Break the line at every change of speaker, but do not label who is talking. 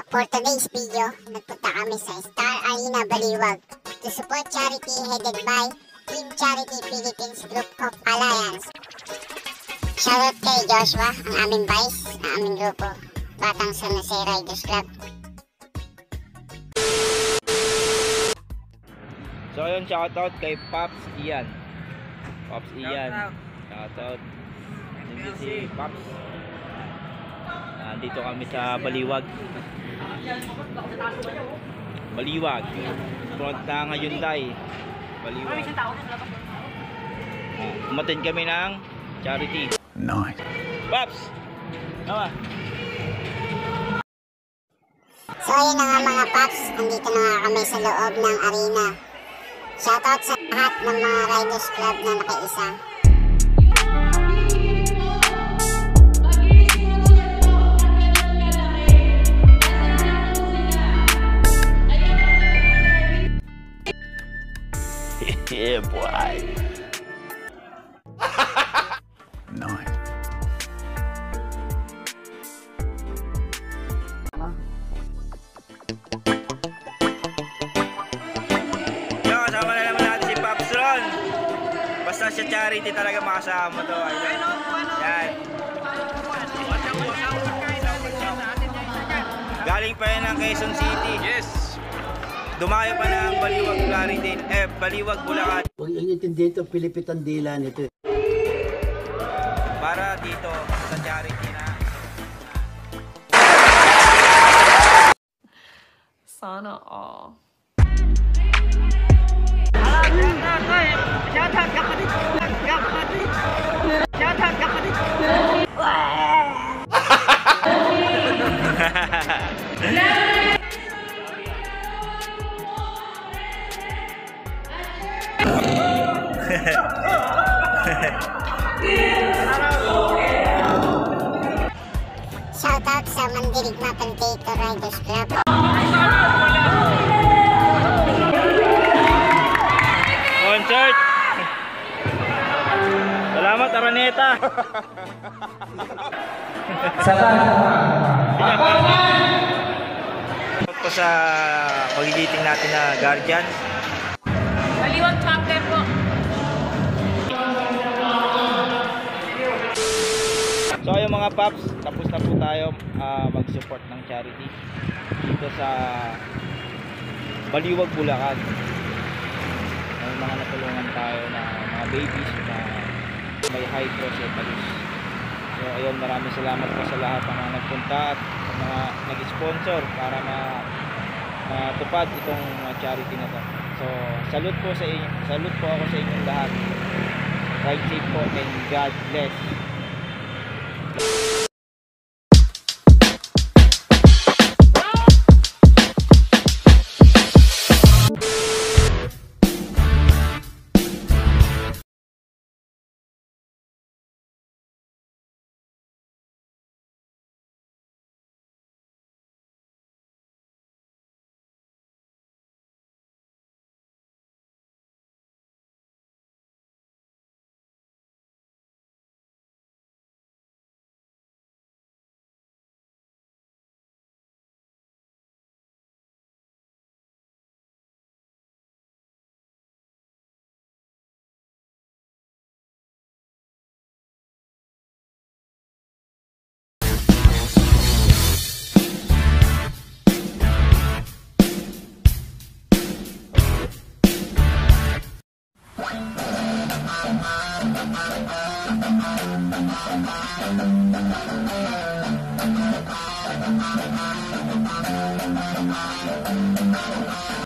For today's video, nagpunta kami sa Star Arena Baliwag to support charity headed by Team Charity Philippines Group of Alliance. Shoutout kay Joshua, ang aming vice, ang aming grupo, Batang San Jose Riders Club.
So yun, shoutout kay Pops Ian. Pops Ian. Shoutout. Nandito si Pops. Nandito kami sa Baliwag. Baliwag. Front ng Hyundai. Baliwag. Umatin kami ng charity. Nice. Pops! Tama.
So ayun na nga mga Pops, andito na nga kami sa loob ng arena. Shoutout sa lahat ng mga Riders Club na nakiisa.
Yeah, boy.
Nice.
Yo, kasama na naman natin si Pops Ron. Basta sa charity talaga makasama to. Yan. Galing pa yan ng Quezon City. Yes. Dumayo pa ng Baliwag, Claridel, Baliwag, Bulacan.
Huwag yung intindihin ito, Pilipitan dila nito.
Para dito sa charity na.
Sana all.
Shoutout sa Mandirigma Potato Riders Club.
Concert! Salamat, Araneta! Salamat po sa pagigiting natin na Guardian.
Baliwag chapter po.
So ayun mga Pops, tapos na po tayo mag-support ng charity dito sa Baliwag, Bulacan. May mga natulungan tayo na mga babies na may hydrocephalus. So ayun, maraming salamat po sa lahat ng mga nagpunta at mga nag-sponsor para matupad itong charity na to. So salute po sa inyo, salute po ako sa inyong lahat. Ride safe po and God bless.